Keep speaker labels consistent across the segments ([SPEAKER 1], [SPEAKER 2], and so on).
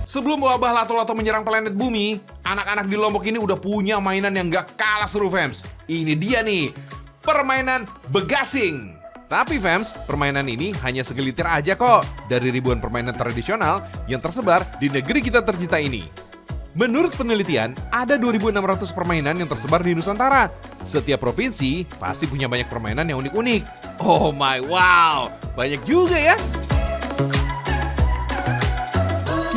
[SPEAKER 1] Sebelum wabah lato-lato menyerang planet bumi, anak-anak di Lombok ini udah punya mainan yang gak kalah seru, fams. Ini dia nih, permainan begasing. Tapi fams, permainan ini hanya segelitir aja kok dari ribuan permainan tradisional yang tersebar di negeri kita tercinta ini. Menurut penelitian, ada 2.600 permainan yang tersebar di Nusantara. Setiap provinsi pasti punya banyak permainan yang unik-unik. Oh my wow, banyak juga ya.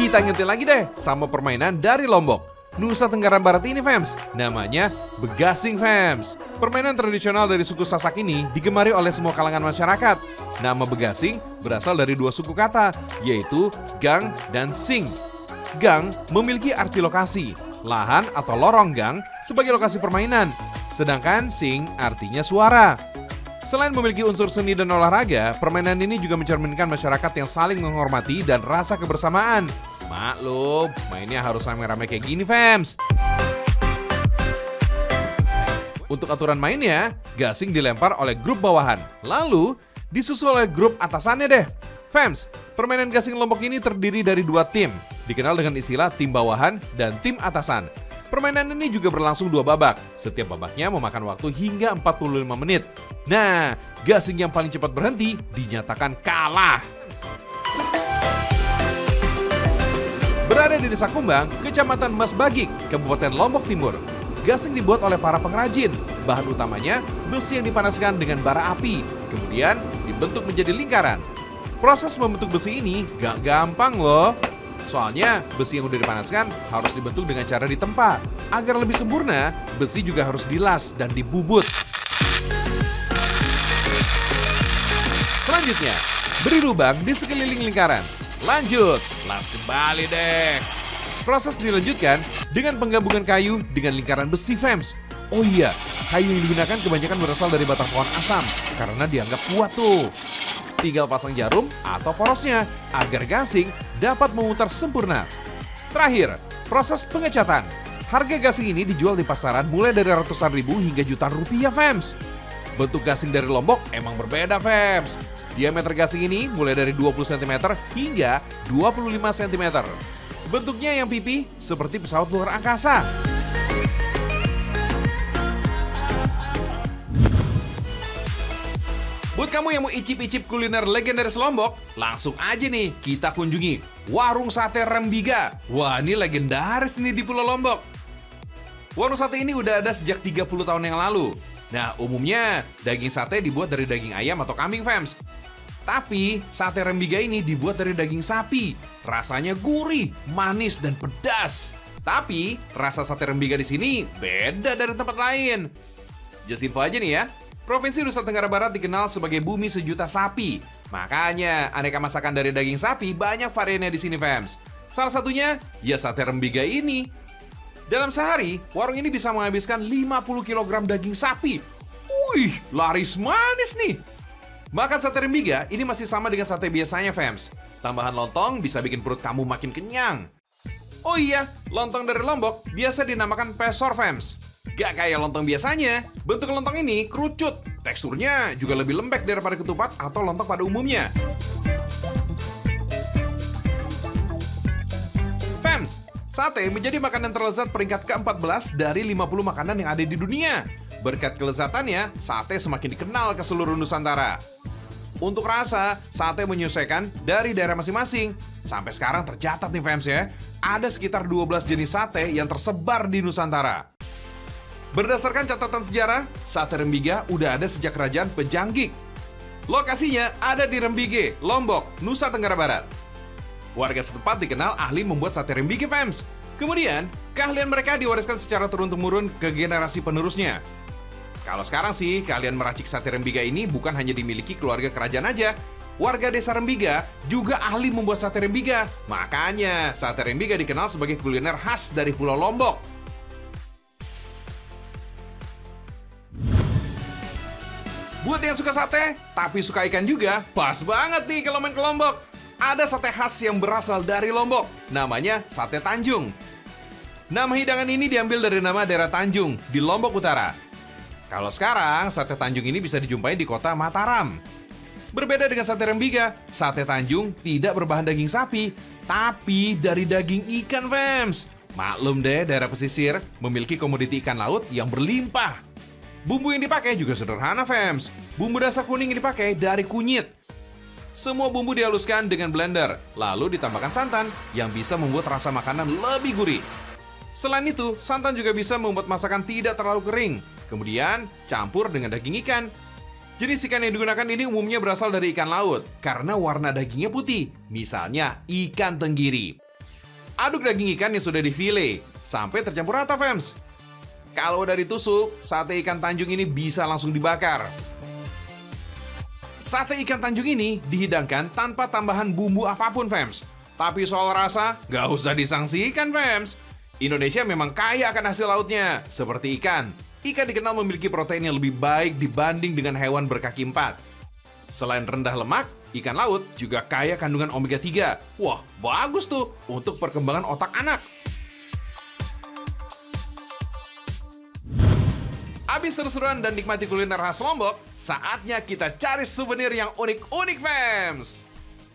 [SPEAKER 1] Kita nyentil lagi deh sama permainan dari Lombok, Nusa Tenggara Barat ini, fams. Namanya begasing, fams. Permainan tradisional dari suku Sasak ini digemari oleh semua kalangan masyarakat. Nama begasing berasal dari dua suku kata, yaitu gang dan sing. Gang memiliki arti lokasi, lahan atau lorong gang sebagai lokasi permainan. Sedangkan sing artinya suara. Selain memiliki unsur seni dan olahraga, permainan ini juga mencerminkan masyarakat yang saling menghormati dan rasa kebersamaan. Maklum, mainnya harus rame-rame kayak gini, fams. Untuk aturan mainnya, gasing dilempar oleh grup bawahan, lalu disusul oleh grup atasannya deh. Fams, permainan gasing Lombok ini terdiri dari dua tim, dikenal dengan istilah tim bawahan dan tim atasan. Permainan ini juga berlangsung dua babak. Setiap babaknya memakan waktu hingga 45 menit. Nah, gasing yang paling cepat berhenti dinyatakan kalah. Berada di Desa Kumbang, Kecamatan Mas Bagik, Kabupaten Lombok Timur. Gasing dibuat oleh para pengrajin. Bahan utamanya besi yang dipanaskan dengan bara api, kemudian dibentuk menjadi lingkaran. Proses membentuk besi ini gak gampang loh. Soalnya besi yang udah dipanaskan harus dibentuk dengan cara ditempa. Agar lebih sempurna, besi juga harus dilas dan dibubut. Selanjutnya, beri lubang di sekeliling lingkaran. Lanjut, las kembali deh. Proses dilanjutkan dengan penggabungan kayu dengan lingkaran besi, fams. Oh iya, kayu yang digunakan kebanyakan berasal dari batang pohon asam karena dianggap kuat tuh. Tinggal pasang jarum atau porosnya agar gasing dapat memutar sempurna. Terakhir, proses pengecatan. Harga gasing ini dijual di pasaran mulai dari ratusan ribu hingga jutaan rupiah, fams. Bentuk gasing dari Lombok emang berbeda, fams. Diameter gasing ini mulai dari 20 cm hingga 25 cm. Bentuknya yang pipih seperti pesawat luar angkasa. Buat kamu yang mau icip-icip kuliner legendaris Lombok, langsung aja nih kita kunjungi Warung Sate Rembiga. Wah, ini legendaris nih di Pulau Lombok. Warung sate ini udah ada sejak 30 tahun yang lalu. Nah, umumnya daging sate dibuat dari daging ayam atau kambing, fams. Tapi sate Rembiga ini dibuat dari daging sapi. Rasanya gurih, manis, dan pedas. Tapi rasa sate Rembiga di sini beda dari tempat lain. Just info aja nih ya. Provinsi Nusa Tenggara Barat dikenal sebagai bumi sejuta sapi. Makanya aneka masakan dari daging sapi banyak variannya di sini, fams. Salah satunya ya sate Rembiga ini. Dalam sehari, warung ini bisa menghabiskan 50 kg daging sapi. Wih, laris manis nih. Makan sate Rembiga ini masih sama dengan sate biasanya, fams. Tambahan lontong bisa bikin perut kamu makin kenyang. Oh iya, lontong dari Lombok biasa dinamakan pesor, fams. Gak kayak lontong biasanya, bentuk lontong ini kerucut. Teksturnya juga lebih lembek daripada ketupat atau lontong pada umumnya. Fams, sate menjadi makanan terlezat peringkat ke-14 dari 50 makanan yang ada di dunia. Berkat kelezatannya, sate semakin dikenal ke seluruh Nusantara. Untuk rasa, sate menyesuaikan dari daerah masing-masing. Sampai sekarang tercatat nih, fams ya, ada sekitar 12 jenis sate yang tersebar di Nusantara. Berdasarkan catatan sejarah, sate Rembiga udah ada sejak kerajaan Pejanggik. Lokasinya ada di Rembige, Lombok, Nusa Tenggara Barat. Warga setempat dikenal ahli membuat sate Rembige, fams. Kemudian, keahlian mereka diwariskan secara turun-temurun ke generasi penerusnya. Kalau sekarang sih, keahlian meracik sate Rembiga ini bukan hanya dimiliki keluarga kerajaan aja. Warga desa Rembiga juga ahli membuat sate Rembiga. Makanya, sate Rembiga dikenal sebagai kuliner khas dari Pulau Lombok. Buat yang suka sate, tapi suka ikan juga, pas banget nih kalau main ke Lombok. Ada sate khas yang berasal dari Lombok, namanya sate Tanjung. Nama hidangan ini diambil dari nama daerah Tanjung di Lombok Utara. Kalau sekarang, sate Tanjung ini bisa dijumpai di kota Mataram. Berbeda dengan sate Rembiga, sate Tanjung tidak berbahan daging sapi, tapi dari daging ikan, fams. Maklum deh, daerah pesisir memiliki komoditi ikan laut yang berlimpah. Bumbu yang dipakai juga sederhana, fams. Bumbu dasar kuning yang dipakai dari kunyit. Semua bumbu dihaluskan dengan blender, lalu ditambahkan santan yang bisa membuat rasa makanan lebih gurih. Selain itu, santan juga bisa membuat masakan tidak terlalu kering. Kemudian, campur dengan daging ikan. Jenis ikan yang digunakan ini umumnya berasal dari ikan laut karena warna dagingnya putih, misalnya ikan tenggiri. Aduk daging ikan yang sudah difile sampai tercampur rata, fams. Kalau udah ditusuk, sate ikan Tanjung ini bisa langsung dibakar. Sate ikan Tanjung ini dihidangkan tanpa tambahan bumbu apapun, fams. Tapi soal rasa, nggak usah disangsikan, fams. Indonesia memang kaya akan hasil lautnya, seperti ikan. Ikan dikenal memiliki protein yang lebih baik dibanding dengan hewan berkaki 4. Selain rendah lemak, ikan laut juga kaya kandungan omega 3. Wah, bagus tuh untuk perkembangan otak anak. Habis seru-seruan dan nikmati kuliner khas Lombok, saatnya kita cari souvenir yang unik-unik, fams.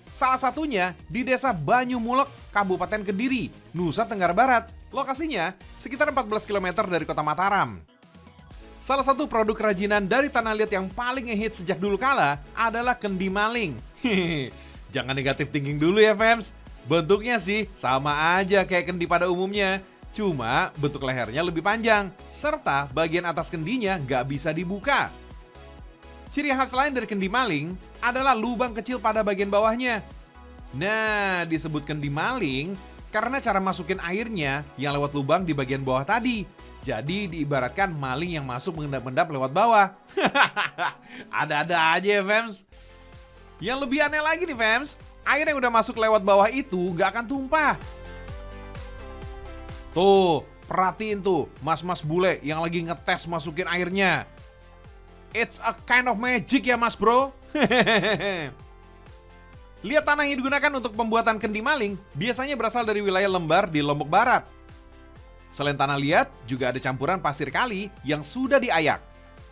[SPEAKER 1] Salah satunya di Desa Banyumulek, Kabupaten Kediri, Nusa Tenggara Barat. Lokasinya sekitar 14 km dari kota Mataram. Salah satu produk kerajinan dari tanah liat yang paling ngehits sejak dulu kala adalah kendi maling. Jangan negatif thinking dulu ya, fams. Bentuknya sih sama aja kayak kendi pada umumnya. Cuma bentuk lehernya lebih panjang, serta bagian atas kendinya nggak bisa dibuka. Ciri khas lain dari kendi maling adalah lubang kecil pada bagian bawahnya. Nah, disebut kendi maling karena cara masukin airnya yang lewat lubang di bagian bawah tadi. Jadi diibaratkan maling yang masuk mengendap-endap lewat bawah. Ada-ada aja ya, fams. Yang lebih aneh lagi nih, fams, air yang udah masuk lewat bawah itu nggak akan tumpah. Tuh, perhatiin tuh mas-mas bule yang lagi ngetes masukin airnya. It's a kind of magic ya, mas bro. Lihat tanah yang digunakan untuk pembuatan kendi maling biasanya berasal dari wilayah Lembar di Lombok Barat. Selain tanah liat, juga ada campuran pasir kali yang sudah diayak.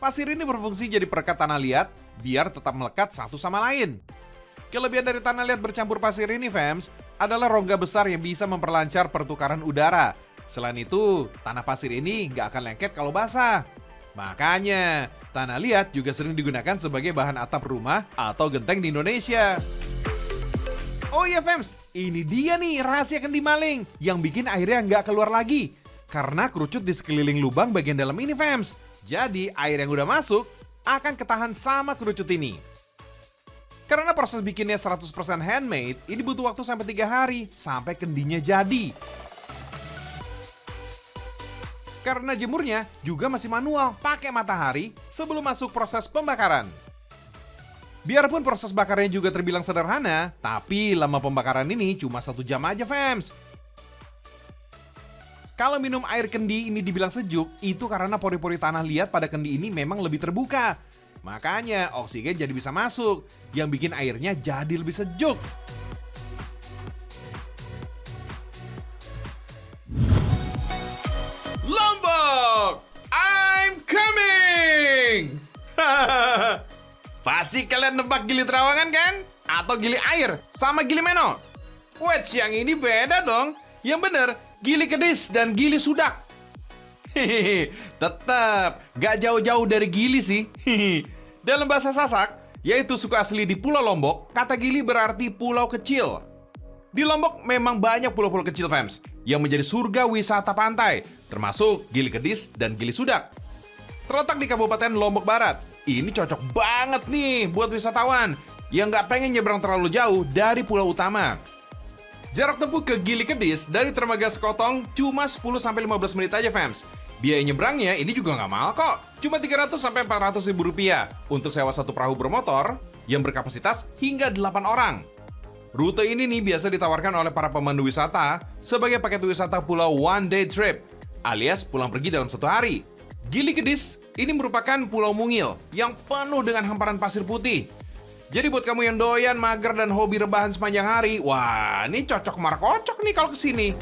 [SPEAKER 1] Pasir ini berfungsi jadi perekat tanah liat biar tetap melekat satu sama lain. Kelebihan dari tanah liat bercampur pasir ini, fams, adalah rongga besar yang bisa memperlancar pertukaran udara. Selain itu, tanah pasir ini nggak akan lengket kalau basah. Makanya, tanah liat juga sering digunakan sebagai bahan atap rumah atau genteng di Indonesia. Oh iya, fams, ini dia nih rahasia kendi maling yang bikin airnya nggak keluar lagi. Karena kerucut di sekeliling lubang bagian dalam ini, fams. Jadi air yang udah masuk akan ketahan sama kerucut ini. Karena proses bikinnya 100% handmade, ini butuh waktu sampai 3 hari sampai kendinya jadi. Karena jemurnya juga masih manual pakai matahari sebelum masuk proses pembakaran. Biarpun proses bakarnya juga terbilang sederhana, tapi lama pembakaran ini cuma 1 jam aja, fams. Kalau minum air kendi ini dibilang sejuk, itu karena pori-pori tanah liat pada kendi ini memang lebih terbuka. Makanya oksigen jadi bisa masuk, yang bikin airnya jadi lebih sejuk. Lombok, I'm coming! Pasti kalian nebak Gili Trawangan kan? Atau Gili Air sama Gili Meno? Wait, yang ini beda dong. Yang bener, Gili Kedis dan Gili Sudak. Tetap gak jauh-jauh dari Gili sih. Dalam bahasa Sasak, yaitu suku asli di Pulau Lombok, kata Gili berarti pulau kecil. Di Lombok memang banyak pulau-pulau kecil, fams, yang menjadi surga wisata pantai, termasuk Gili Kedis dan Gili Sudak. Terletak di Kabupaten Lombok Barat. Ini cocok banget nih buat wisatawan yang gak pengen nyebrang terlalu jauh dari pulau utama. Jarak tempuh ke Gili Kedis dari Dermaga Sekotong cuma 10-15 menit aja, fams. Biaya nyebrangnya ini juga nggak mahal kok. Cuma 300-400 ribu rupiah untuk sewa satu perahu bermotor yang berkapasitas hingga 8 orang. Rute ini nih biasa ditawarkan oleh para pemandu wisata sebagai paket wisata pulau one day trip, alias pulang pergi dalam 1 hari. Gili Kedis ini merupakan pulau mungil yang penuh dengan hamparan pasir putih. Jadi buat kamu yang doyan, mager, dan hobi rebahan sepanjang hari, wah, ini cocok markocok nih kalau kesini.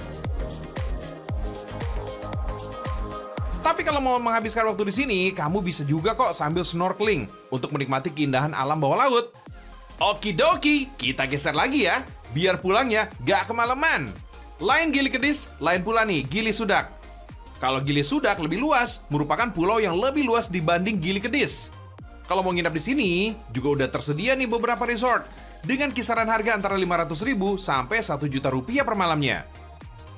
[SPEAKER 1] Tapi kalau mau menghabiskan waktu di sini, kamu bisa juga kok sambil snorkeling untuk menikmati keindahan alam bawah laut. Okidoki, kita geser lagi ya, biar pulangnya gak kemalaman. Lain Gili Kedis, lain pula nih Gili Sudak. Kalau Gili Sudak lebih luas, merupakan pulau yang lebih luas dibanding Gili Kedis. Kalau mau nginap di sini, juga udah tersedia nih beberapa resort dengan kisaran harga antara 500.000 sampai 1 juta rupiah per malamnya.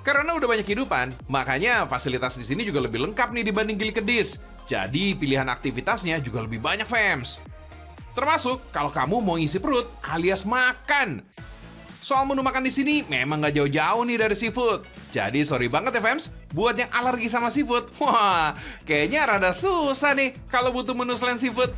[SPEAKER 1] Karena udah banyak kehidupan, makanya fasilitas di sini juga lebih lengkap nih dibanding Gili Kedis. Jadi pilihan aktivitasnya juga lebih banyak, fams. Termasuk kalau kamu mau ngisi perut alias makan. Soal menu makan di sini memang nggak jauh-jauh nih dari seafood. Jadi sorry banget ya fams, buat yang alergi sama seafood. Wah, kayaknya rada susah nih kalau butuh menu selain seafood.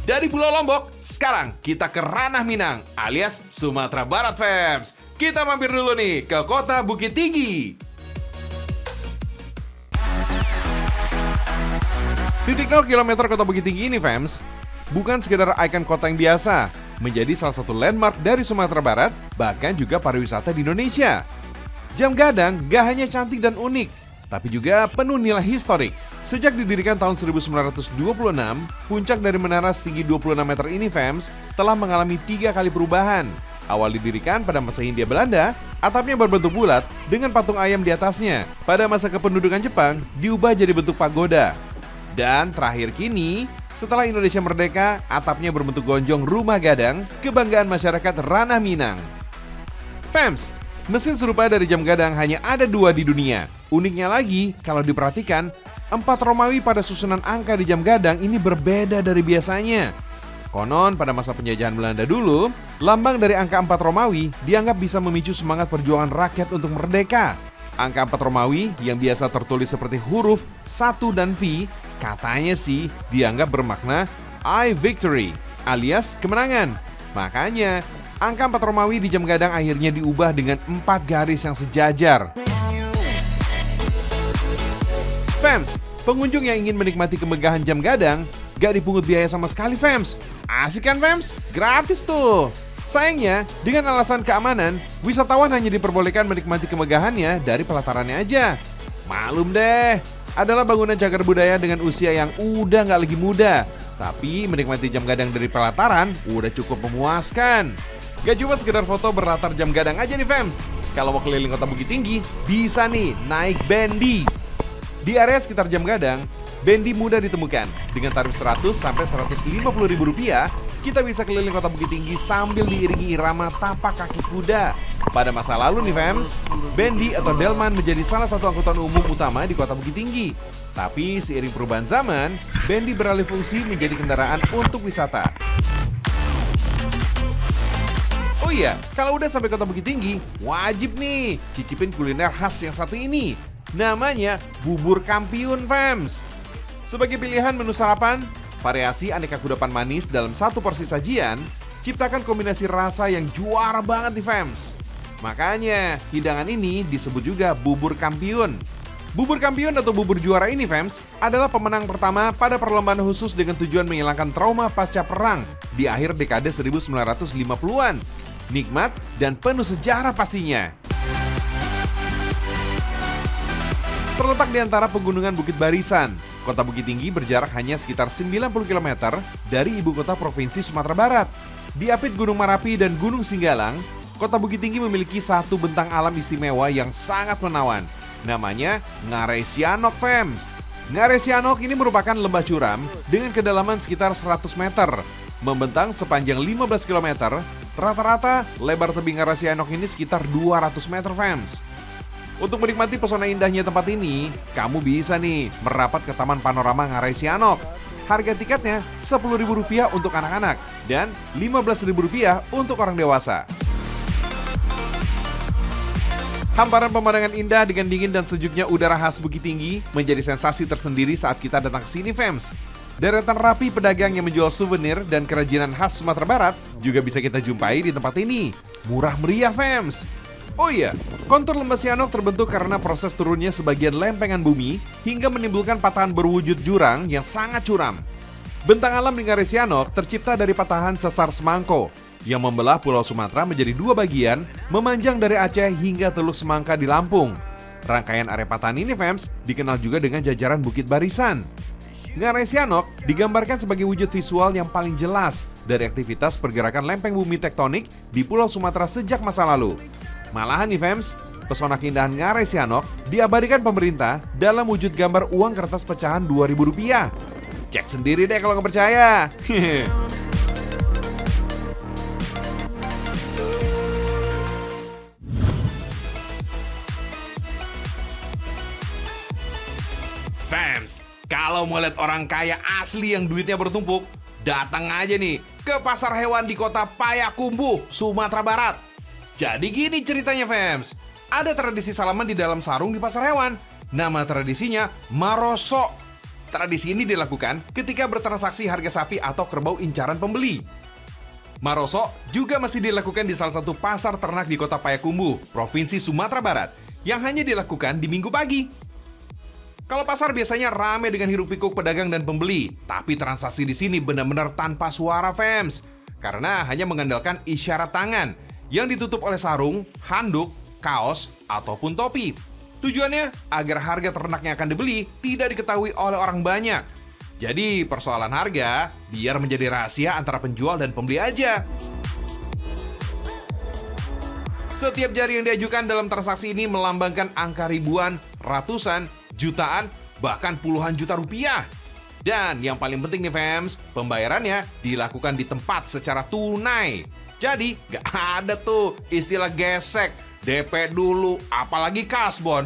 [SPEAKER 1] Dari Pulau Lombok, sekarang kita ke Ranah Minang alias Sumatera Barat, fams. Kita mampir dulu nih ke kota Bukit Tinggi. Titik 0 km kota Bukit Tinggi ini, fams, bukan sekedar ikon kota yang biasa, menjadi salah satu landmark dari Sumatera Barat, bahkan juga pariwisata di Indonesia. Jam Gadang gak hanya cantik dan unik, tapi juga penuh nilai historik. Sejak didirikan tahun 1926, puncak dari menara setinggi 26 meter ini, fams, telah mengalami 3 kali perubahan. Awal didirikan pada masa Hindia Belanda, atapnya berbentuk bulat dengan patung ayam di atasnya. Pada masa kependudukan Jepang, diubah jadi bentuk pagoda. Dan terakhir kini, setelah Indonesia merdeka, atapnya berbentuk gonjong rumah gadang, kebanggaan masyarakat Ranah Minang. Fams, mesin serupa dari jam gadang hanya ada 2 di dunia. Uniknya lagi, kalau diperhatikan, 4 Romawi pada susunan angka di jam gadang ini berbeda dari biasanya. Konon pada masa penjajahan Belanda dulu, lambang dari angka 4 Romawi dianggap bisa memicu semangat perjuangan rakyat untuk merdeka. Angka 4 Romawi yang biasa tertulis seperti huruf 1 dan V, katanya sih dianggap bermakna I victory alias kemenangan. Makanya, angka 4 Romawi di jam gadang akhirnya diubah dengan 4 garis yang sejajar. Fams, pengunjung yang ingin menikmati kemegahan jam gadang gak dipungut biaya sama sekali, fams. Asik kan, fams? Gratis tuh. Sayangnya, dengan alasan keamanan, wisatawan hanya diperbolehkan menikmati kemegahannya dari pelatarannya aja. Maklum deh, adalah bangunan cagar budaya dengan usia yang udah gak lagi muda. Tapi menikmati jam gadang dari pelataran udah cukup memuaskan. Gak cuma sekedar foto berlatar jam gadang aja nih, fams. Kalau mau keliling kota Bukit Tinggi, bisa nih naik bendi. Di area sekitar jam gadang, bendi mudah ditemukan. Dengan tarif 100 sampai 150 ribu rupiah, kita bisa keliling kota Bukit Tinggi sambil diiringi irama tapak kaki kuda. Pada masa lalu nih, fams, bendi atau delman menjadi salah satu angkutan umum utama di kota Bukit Tinggi. Tapi seiring perubahan zaman, bendi beralih fungsi menjadi kendaraan untuk wisata. Oh iya, kalau udah sampai kota Bukit Tinggi, wajib nih cicipin kuliner khas yang satu ini. Namanya bubur kampiun, fams. Sebagai pilihan menu sarapan, variasi aneka kudapan manis dalam satu porsi sajian ciptakan kombinasi rasa yang juara banget nih, fams. Makanya hidangan ini disebut juga bubur kampiun. Bubur kampiun atau bubur juara ini, fams, adalah pemenang pertama pada perlombaan khusus dengan tujuan menghilangkan trauma pasca perang di akhir dekade 1950-an. Nikmat dan penuh sejarah pastinya. Terletak di antara pegunungan Bukit Barisan, kota Bukit Tinggi berjarak hanya sekitar 90 km dari ibu kota Provinsi Sumatera Barat. Diapit Gunung Marapi dan Gunung Singgalang, kota Bukit Tinggi memiliki satu bentang alam istimewa yang sangat menawan. Namanya Ngarai Sianok, fams. Ngarai Sianok ini merupakan lembah curam dengan kedalaman sekitar 100 meter. Membentang sepanjang 15 km, rata-rata lebar tebing Ngarai Sianok ini sekitar 200 meter, fams. Untuk menikmati pesona indahnya tempat ini, kamu bisa nih merapat ke Taman Panorama Ngarai Sianok. Harga tiketnya Rp10.000 untuk anak-anak dan Rp15.000 untuk orang dewasa. Hamparan pemandangan indah dengan dingin dan sejuknya udara khas Bukit Tinggi menjadi sensasi tersendiri saat kita datang ke sini, fams. Deretan rapi pedagang yang menjual souvenir dan kerajinan khas Sumatera Barat juga bisa kita jumpai di tempat ini. Murah meriah, fams. Oh iya, kontur lembah Sianok terbentuk karena proses turunnya sebagian lempengan bumi hingga menimbulkan patahan berwujud jurang yang sangat curam. Bentang alam di Ngarai Sianok tercipta dari patahan sesar semangko. yang membelah Pulau Sumatera menjadi dua bagian, memanjang dari Aceh hingga Teluk Semangka di Lampung. Rangkaian area patahan ini, fams, dikenal juga dengan jajaran Bukit Barisan. Ngarai Sianok digambarkan sebagai wujud visual yang paling jelas dari aktivitas pergerakan lempeng bumi tektonik di Pulau Sumatera sejak masa lalu. Malahan nih, fams, pesona keindahan Ngarai Sianok diabadikan pemerintah dalam wujud gambar uang kertas pecahan Rp2.000. Cek sendiri deh kalau nggak percaya. Fams, kalau mau lihat orang kaya asli yang duitnya bertumpuk, datang aja nih ke pasar hewan di kota Payakumbuh, Sumatera Barat. Jadi gini ceritanya, fams. Ada tradisi salaman di dalam sarung di pasar hewan. Nama tradisinya Maroso. Tradisi ini dilakukan ketika bertransaksi harga sapi atau kerbau incaran pembeli. Maroso juga masih dilakukan di salah satu pasar ternak di kota Payakumbuh, Provinsi Sumatera Barat, yang hanya dilakukan di Minggu pagi. Kalau pasar biasanya ramai dengan hiruk-pikuk pedagang dan pembeli, tapi transaksi di sini benar-benar tanpa suara, fams, karena hanya mengandalkan isyarat tangan yang ditutup oleh sarung, handuk, kaos, ataupun topi. Tujuannya agar harga ternak yang akan dibeli tidak diketahui oleh orang banyak. Jadi persoalan harga biar menjadi rahasia antara penjual dan pembeli aja. Setiap jari yang diajukan dalam transaksi ini melambangkan angka ribuan, ratusan, jutaan, bahkan puluhan juta rupiah. Dan yang paling penting nih, fams, pembayarannya dilakukan di tempat secara tunai. Jadi gak ada tuh istilah gesek, DP dulu, apalagi kasbon.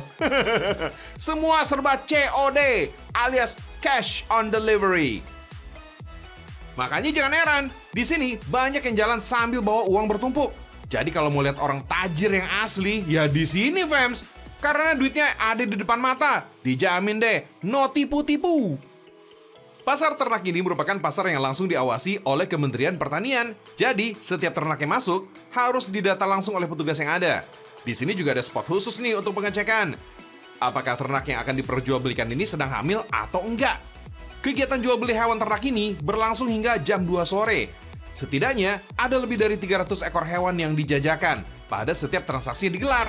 [SPEAKER 1] Semua serba COD alias cash on delivery. Makanya jangan heran, di sini banyak yang jalan sambil bawa uang bertumpuk. Jadi kalau mau lihat orang tajir yang asli, ya di sini, fams. Karena duitnya ada di depan mata, dijamin deh, no tipu-tipu. Pasar ternak ini merupakan pasar yang langsung diawasi oleh Kementerian Pertanian. Jadi, setiap ternak yang masuk harus didata langsung oleh petugas yang ada. Di sini juga ada spot khusus nih untuk pengecekan. Apakah ternak yang akan diperjualbelikan ini sedang hamil atau enggak? Kegiatan jual beli hewan ternak ini berlangsung hingga jam 2 sore. Setidaknya ada lebih dari 300 ekor hewan yang dijajakan pada setiap transaksi yang digelar.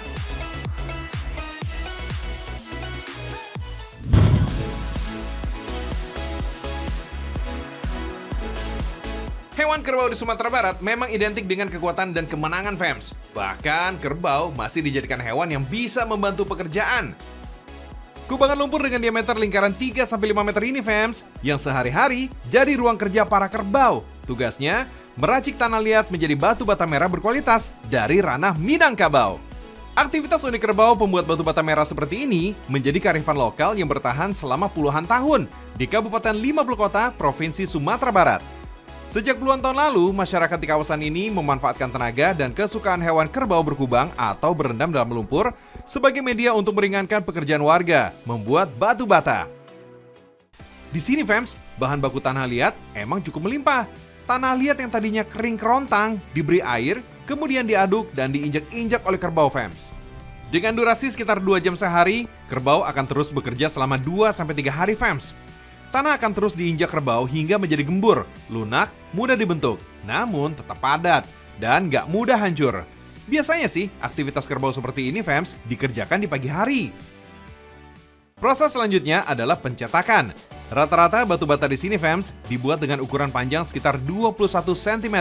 [SPEAKER 1] Hewan kerbau di Sumatera Barat memang identik dengan kekuatan dan kemenangan, fams. Bahkan kerbau masih dijadikan hewan yang bisa membantu pekerjaan. Kubangan lumpur dengan diameter lingkaran 3-5 meter ini, fams, yang sehari-hari jadi ruang kerja para kerbau. Tugasnya meracik tanah liat menjadi batu bata merah berkualitas dari ranah Minangkabau. Aktivitas unik kerbau pembuat batu bata merah seperti ini menjadi kearifan lokal yang bertahan selama puluhan tahun di Kabupaten 50 Kota, Provinsi Sumatera Barat. Sejak puluhan tahun lalu, masyarakat di kawasan ini memanfaatkan tenaga dan kesukaan hewan kerbau berkubang atau berendam dalam lumpur sebagai media untuk meringankan pekerjaan warga, membuat batu bata. Di sini, fams, bahan baku tanah liat emang cukup melimpah. Tanah liat yang tadinya kering kerontang diberi air, kemudian diaduk dan diinjak-injak oleh kerbau, fams. Dengan durasi sekitar 2 jam sehari, kerbau akan terus bekerja selama 2-3 hari, fams. Tanah akan terus diinjak kerbau hingga menjadi gembur, lunak, mudah dibentuk, namun tetap padat dan gak mudah hancur. Biasanya sih, aktivitas kerbau seperti ini, fams, dikerjakan di pagi hari. Proses selanjutnya adalah pencetakan. Rata-rata batu bata di sini, fams, dibuat dengan ukuran panjang sekitar 21 cm,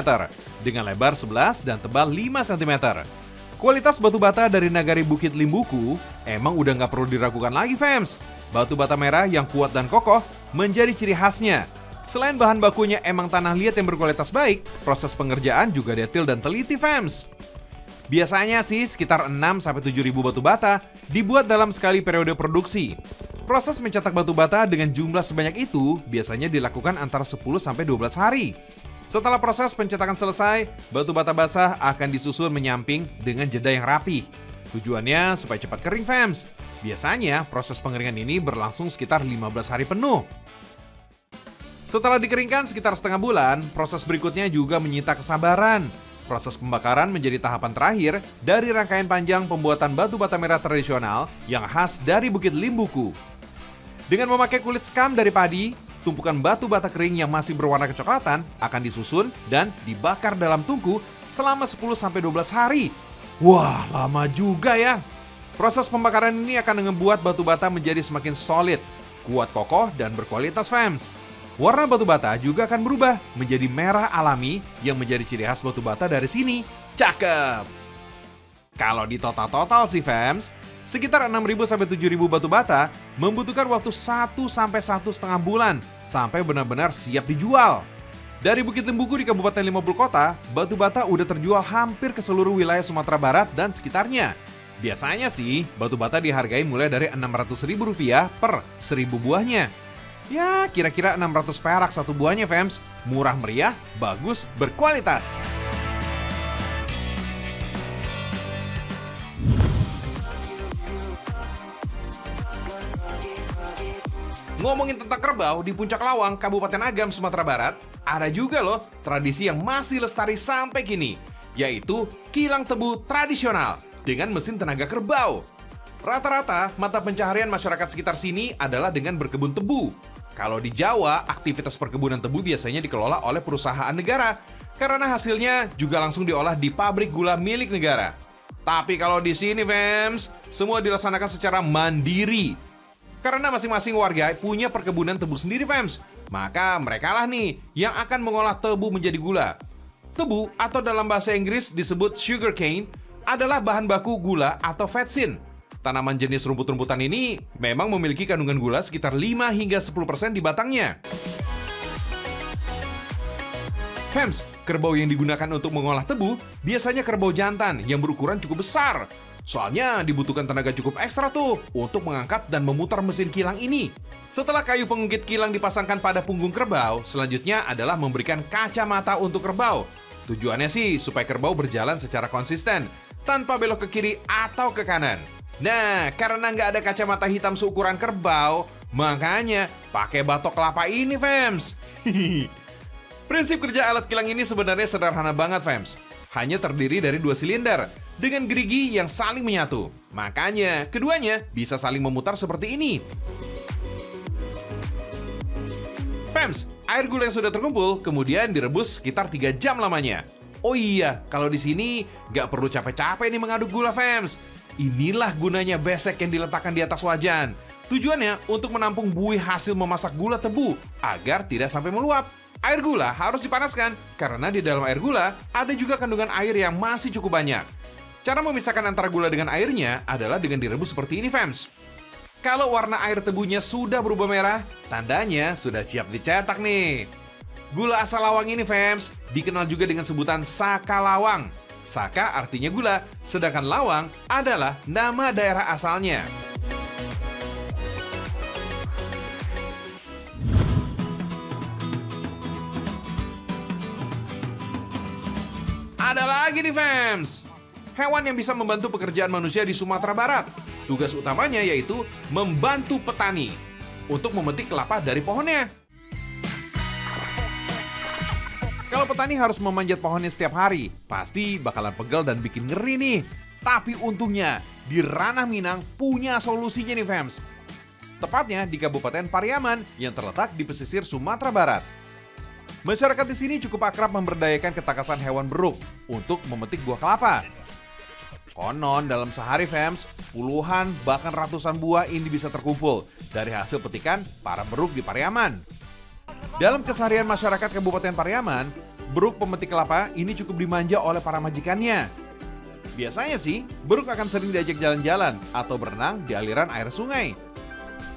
[SPEAKER 1] dengan lebar 11 dan tebal 5 cm. Kualitas batu bata dari Nagari Bukit Limbuku emang udah nggak perlu diragukan lagi, fams. Batu bata merah yang kuat dan kokoh menjadi ciri khasnya. Selain bahan bakunya emang tanah liat yang berkualitas baik, proses pengerjaan juga detail dan teliti, fams. Biasanya sih sekitar 6-7 ribu batu bata dibuat dalam sekali periode produksi. Proses mencetak batu bata dengan jumlah sebanyak itu biasanya dilakukan antara 10-12 hari. Setelah proses pencetakan selesai, batu bata basah akan disusun menyamping dengan jeda yang rapi. Tujuannya supaya cepat kering, fams. Biasanya proses pengeringan ini berlangsung sekitar 15 hari penuh. Setelah dikeringkan sekitar setengah bulan, proses berikutnya juga menyita kesabaran. Proses pembakaran menjadi tahapan terakhir dari rangkaian panjang pembuatan batu bata merah tradisional yang khas dari Bukit Limbuku. Dengan memakai kulit sekam dari padi, tumpukan batu bata kering yang masih berwarna kecoklatan akan disusun dan dibakar dalam tungku selama 10-12 hari. Wah, lama juga ya. Proses pembakaran ini akan membuat batu bata menjadi semakin solid, kuat kokoh, dan berkualitas fams. Warna batu bata juga akan berubah menjadi merah alami yang menjadi ciri khas batu bata dari sini. Cakep! Kalau di total sih fams, sekitar 6.000-7.000 batu bata membutuhkan waktu 1-1,5 bulan sampai benar-benar siap dijual. Dari Bukit Lembuku di Kabupaten 50 Kota, batu bata udah terjual hampir ke seluruh wilayah Sumatera Barat dan sekitarnya. Biasanya sih, batu bata dihargai mulai dari Rp600.000 per 1.000 buahnya. Ya, kira-kira 600 perak satu buahnya, fams. Murah meriah, bagus, berkualitas. Ngomongin tentang kerbau di Puncak Lawang, Kabupaten Agam, Sumatera Barat, ada juga loh tradisi yang masih lestari sampai kini, yaitu kilang tebu tradisional dengan mesin tenaga kerbau. Rata-rata mata pencaharian masyarakat sekitar sini adalah dengan berkebun tebu. Kalau di Jawa, aktivitas perkebunan tebu biasanya dikelola oleh perusahaan negara, karena hasilnya juga langsung diolah di pabrik gula milik negara. Tapi kalau di sini, fams, semua dilaksanakan secara mandiri. Karena masing-masing warga punya perkebunan tebu sendiri, fams. Maka mereka lah nih yang akan mengolah tebu menjadi gula. Tebu atau dalam bahasa Inggris disebut sugar cane adalah bahan baku gula atau vetsin. Tanaman jenis rumput-rumputan ini memang memiliki kandungan gula sekitar 5-10% di batangnya. Fams, kerbau yang digunakan untuk mengolah tebu biasanya kerbau jantan yang berukuran cukup besar. Soalnya dibutuhkan tenaga cukup ekstra tuh untuk mengangkat dan memutar mesin kilang ini. Setelah kayu pengungkit kilang dipasangkan pada punggung kerbau, selanjutnya adalah memberikan kacamata untuk kerbau. Tujuannya sih supaya kerbau berjalan secara konsisten, tanpa belok ke kiri atau ke kanan. Nah, karena nggak ada kacamata hitam seukuran kerbau, makanya pakai batok kelapa ini, fams. Prinsip kerja alat kilang ini sebenarnya sederhana banget, fams. Hanya terdiri dari 2 silinder dengan gerigi yang saling menyatu. Makanya, keduanya bisa saling memutar seperti ini. Fams, air gula yang sudah terkumpul kemudian direbus sekitar 3 jam lamanya. Oh iya, kalau di sini nggak perlu capek-capek nih mengaduk gula, fams. Inilah gunanya besek yang diletakkan di atas wajan. Tujuannya untuk menampung buih hasil memasak gula tebu agar tidak sampai meluap. Air gula harus dipanaskan karena di dalam air gula ada juga kandungan air yang masih cukup banyak. Cara memisahkan antara gula dengan airnya adalah dengan direbus seperti ini, fams. Kalau warna air tebunya sudah berubah merah, tandanya sudah siap dicetak nih. Gula asal Lawang ini, fams, dikenal juga dengan sebutan Saka Lawang. Saka artinya gula, sedangkan Lawang adalah nama daerah asalnya. Ada lagi nih, fams, hewan yang bisa membantu pekerjaan manusia di Sumatera Barat. Tugas utamanya yaitu membantu petani untuk memetik kelapa dari pohonnya. Kalau petani harus memanjat pohonnya setiap hari, pasti bakalan pegel dan bikin ngeri nih. Tapi untungnya, di Ranah Minang punya solusinya nih, fams. Tepatnya di Kabupaten Pariaman yang terletak di pesisir Sumatera Barat. Masyarakat di sini cukup akrab memberdayakan ketangkasan hewan beruk untuk memetik buah kelapa. Konon dalam sehari, fams, puluhan bahkan ratusan buah ini bisa terkumpul dari hasil petikan para beruk di Pariaman. Dalam keseharian masyarakat Kabupaten Pariaman, beruk pemetik kelapa ini cukup dimanja oleh para majikannya. Biasanya sih, beruk akan sering diajak jalan-jalan atau berenang di aliran air sungai.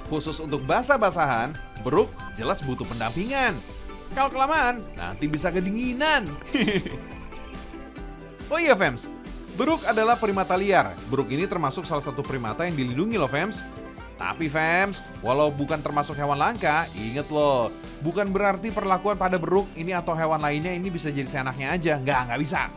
[SPEAKER 1] Khusus untuk basah-basahan, beruk jelas butuh pendampingan. Kalau kelamaan, nanti bisa kedinginan. Oh iya, fams, beruk adalah primata liar. Beruk ini termasuk salah satu primata yang dilindungi loh, fams. Tapi fams, walau bukan termasuk hewan langka, inget loh, bukan berarti perlakuan pada beruk ini atau hewan lainnya ini bisa jadi seenaknya aja. Nggak bisa.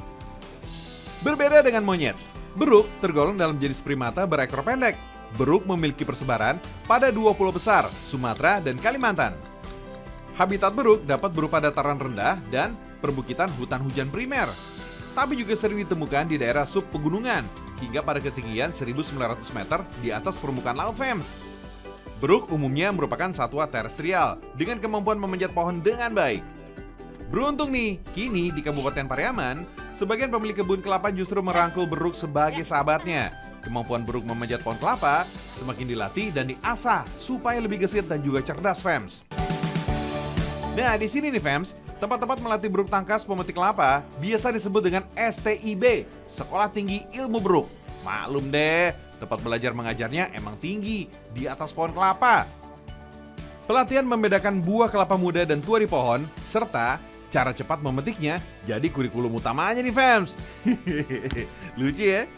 [SPEAKER 1] Berbeda dengan monyet, beruk tergolong dalam jenis primata berekor pendek. Beruk memiliki persebaran pada 2 pulau besar, Sumatera dan Kalimantan. Habitat beruk dapat berupa dataran rendah dan perbukitan hutan hujan primer. Tapi juga sering ditemukan di daerah subpegunungan hingga pada ketinggian 1.900 meter di atas permukaan laut, fams. Beruk umumnya merupakan satwa terestrial dengan kemampuan memanjat pohon dengan baik. Beruntung nih, kini di Kabupaten Pariaman Sebagian pemilik kebun kelapa justru merangkul beruk sebagai sahabatnya. Kemampuan beruk memanjat pohon kelapa semakin dilatih dan diasah supaya lebih gesit dan juga cerdas, fams. Nah, di sini nih, fams, tempat-tempat melatih beruk tangkas pemetik kelapa biasa disebut dengan STIB, Sekolah Tinggi Ilmu Beruk. Maklum deh, tempat belajar mengajarnya emang tinggi di atas pohon kelapa. Pelatihan membedakan buah kelapa muda dan tua di pohon, serta cara cepat memetiknya jadi kurikulum utamanya nih, fams. Lucu ya?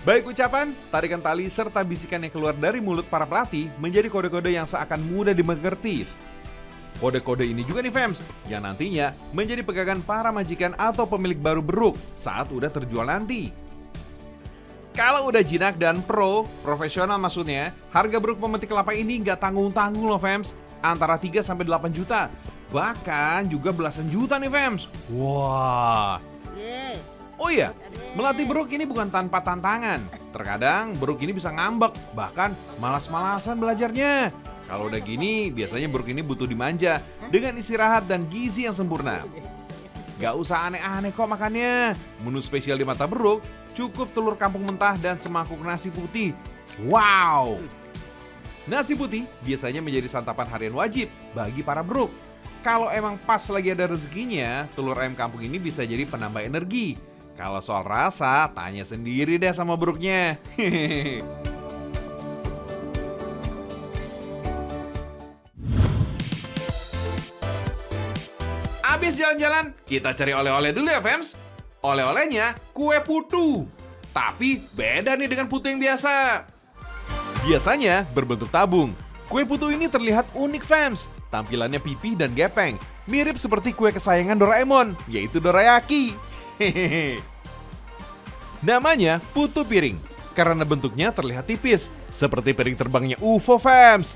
[SPEAKER 1] Baik ucapan, tarikan tali, serta bisikan yang keluar dari mulut para pelatih menjadi kode-kode yang seakan mudah dimengerti. Kode-kode ini juga nih, fams, yang nantinya menjadi pegangan para majikan atau pemilik baru beruk saat udah terjual nanti. Kalau udah jinak dan profesional maksudnya, harga beruk pemetik kelapa ini nggak tanggung-tanggung loh, fams. Antara 3-8 juta. Bahkan juga belasan juta nih, fams. Wah. Oh iya, melatih beruk ini bukan tanpa tantangan. Terkadang beruk ini bisa ngambek, bahkan malas-malasan belajarnya. Kalau udah gini, biasanya beruk ini butuh dimanja dengan istirahat dan gizi yang sempurna. Gak usah aneh-aneh kok makannya. Menu spesial di mata beruk, cukup telur kampung mentah dan semangkuk nasi putih. Wow! Nasi putih biasanya menjadi santapan harian wajib bagi para beruk. Kalau emang pas lagi ada rezekinya, telur ayam kampung ini bisa jadi penambah energi. Kalau soal rasa, tanya sendiri deh sama beruknya. Abis jalan-jalan, kita cari oleh-oleh dulu ya, fams. Oleh-olehnya kue putu. Tapi beda nih dengan putu yang biasa. Biasanya berbentuk tabung. Kue putu ini terlihat unik, fams. Tampilannya pipih dan gepeng, mirip seperti kue kesayangan Doraemon, yaitu dorayaki. Namanya putu piring, karena bentuknya terlihat tipis, seperti piring terbangnya UFO, fams.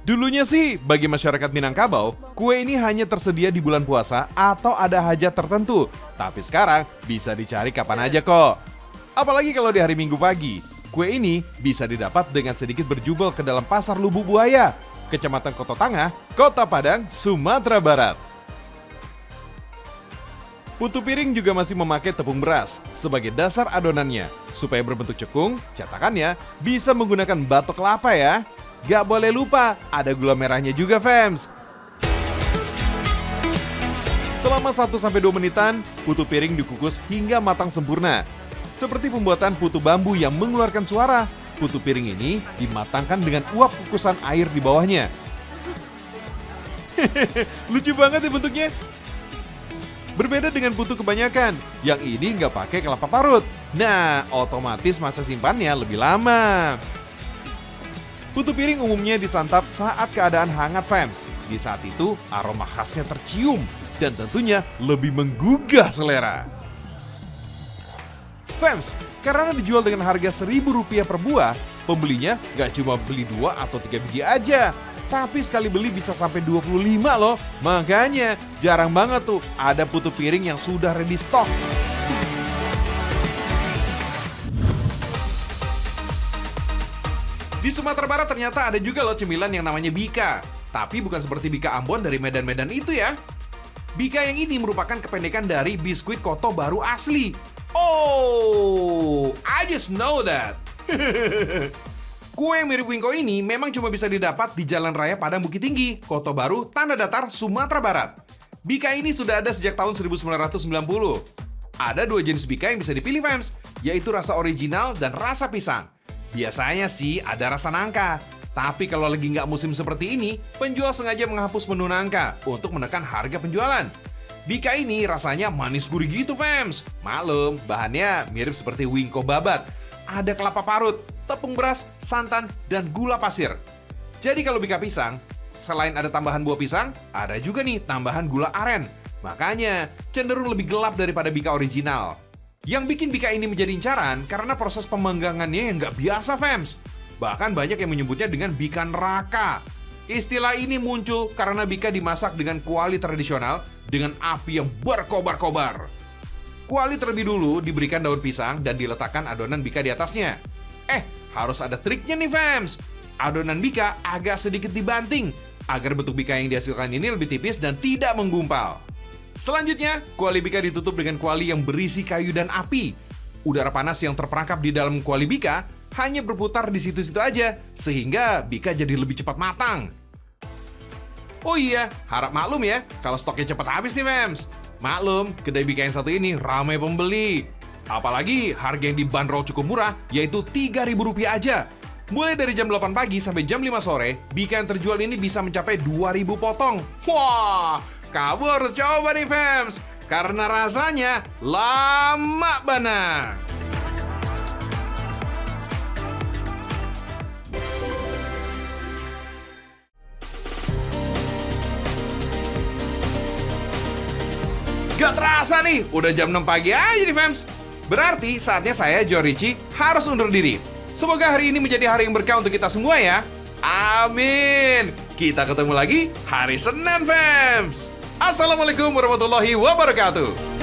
[SPEAKER 1] Dulunya sih, bagi masyarakat Minangkabau, kue ini hanya tersedia di bulan puasa atau ada hajat tertentu. Tapi sekarang bisa dicari kapan aja kok. Apalagi kalau di hari Minggu pagi. Kue ini bisa didapat dengan sedikit berjubel ke dalam Pasar Lubuk Buaya, Kecamatan Koto Tangah, Kota Padang, Sumatera Barat. Putu piring juga masih memakai tepung beras sebagai dasar adonannya. Supaya berbentuk cekung, cetakannya bisa menggunakan batok kelapa ya. Gak boleh lupa, ada gula merahnya juga, fams. Selama 1-2 menitan, putu piring dikukus hingga matang sempurna. Seperti pembuatan putu bambu yang mengeluarkan suara, putu piring ini dimatangkan dengan uap kukusan air di bawahnya. Lucu banget ya bentuknya. Berbeda dengan putu kebanyakan, yang ini nggak pakai kelapa parut. Nah, otomatis masa simpannya lebih lama. Putu piring umumnya disantap saat keadaan hangat, fams. Di saat itu, aroma khasnya tercium dan tentunya lebih menggugah selera. Fams, karena dijual dengan harga Rp1.000 per buah, pembelinya gak cuma beli 2 atau 3 biji aja, tapi sekali beli bisa sampai 25 loh. Makanya jarang banget tuh ada putu piring yang sudah ready stock. Di Sumatera Barat ternyata ada juga loh cemilan yang namanya bika. Tapi bukan seperti bika Ambon dari Medan-Medan itu ya. Bika yang ini merupakan kependekan dari biskuit Koto Baru asli. Oh, I just know that. Kue yang mirip wingko ini memang cuma bisa didapat di Jalan Raya Padang Bukit Tinggi, Koto Baru, Tanda Datar, Sumatera Barat. Bika ini sudah ada sejak tahun 1990. Ada 2 jenis bika yang bisa dipilih, fams, yaitu rasa original dan rasa pisang. Biasanya sih ada rasa nangka, tapi kalau lagi nggak musim seperti ini, penjual sengaja menghapus menu nangka untuk menekan harga penjualan. Bika ini rasanya manis gurih gitu, fams. Maklum, bahannya mirip seperti wingko babat. Ada kelapa parut, tepung beras, santan, dan gula pasir. Jadi kalau bika pisang, selain ada tambahan buah pisang, ada juga nih tambahan gula aren. Makanya cenderung lebih gelap daripada bika original. Yang bikin bika ini menjadi incaran karena proses pemanggangannya yang nggak biasa, fams. Bahkan banyak yang menyebutnya dengan bika neraka. Istilah ini muncul karena bika dimasak dengan kuali tradisional dengan api yang berkobar-kobar. Kuali terlebih dulu diberikan daun pisang dan diletakkan adonan bika di atasnya. Harus ada triknya nih, fams. Adonan bika agak sedikit dibanting agar bentuk bika yang dihasilkan ini lebih tipis dan tidak menggumpal. Selanjutnya, kuali bika ditutup dengan kuali yang berisi kayu dan api. Udara panas yang terperangkap di dalam kuali bika hanya berputar di situ-situ aja, sehingga bika jadi lebih cepat matang. Oh iya, harap maklum ya, kalau stoknya cepat habis nih, Mems. Maklum, kedai bika yang satu ini ramai pembeli. Apalagi harga yang dibanderol cukup murah, yaitu Rp3.000 aja. Mulai dari jam 8 pagi sampai jam 5 sore, bika yang terjual ini bisa mencapai 2.000 potong. Wah, kamu harus coba nih, Fems. Karena rasanya lama banget. Gak terasa nih, udah jam 6 pagi aja nih, Fems. Berarti saatnya saya, Joe Ricci, harus undur diri. Semoga hari ini menjadi hari yang berkah untuk kita semua ya. Amin. Kita ketemu lagi hari Senin, Fems. Assalamualaikum warahmatullahi wabarakatuh.